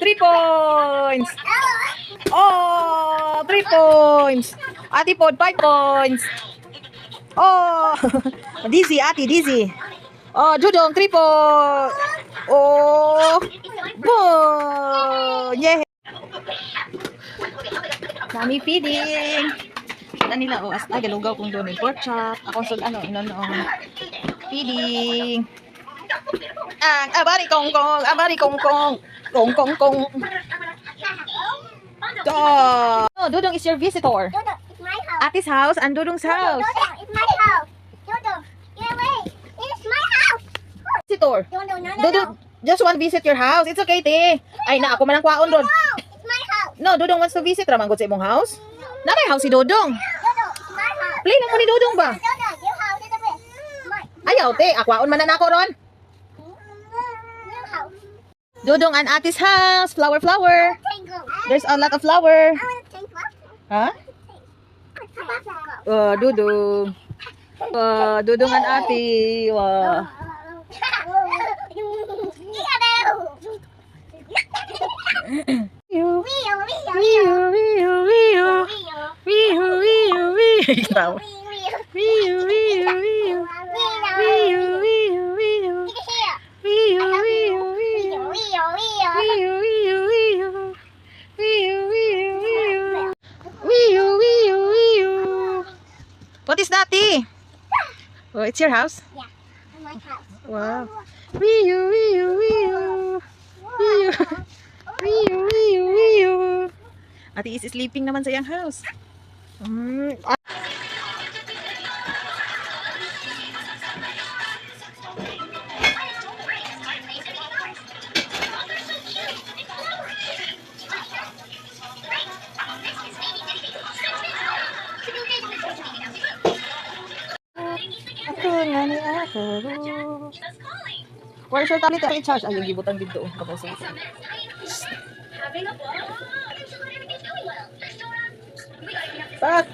3 points. Oh, 3 points. Ate Pod, 5 points. Oh, dizzy, ate, dizzy. Oh, Judong, 3 points. Oh, boom. Yeah. Kami feeding. Kita nila, oh, ay, galugaw kong doon yung pork chop. Ako sa, feeding. Ang abari kong kong, abari kong kong. Kong kong kong. Oh, Dudong is your visitor. Dodo, it's my house. Ate's house and Dudong's house. Dodo, it's my house. Dodo, get away. It's my house. Visitor. Dodo, no, no, Dudong no. just want to visit your house. It's okay, te. Ay, na ako man ang kwaon doon. No, it's my house. No, Dudong wants to visit. Raman sa imong house. Nanay house si Dudong. Dodo, it's my house. Play lang mo ni Dudong ba? Dodo, your house is a bit. My Ayaw, te. Akwaon man na nako ron. your house. Dudong and Ate's house. Flower, flower. Tango. There's a lot of flower. I want to take one. Ha? Dudong. Dudong and Ate. Wow. Tawa. What is that, T? Oh, it's your house? Wow. Ate is sleeping naman sa iyang house. Ako nga ni ako. Where's your tablet in charge? Ay, yung gibutan dito. Back!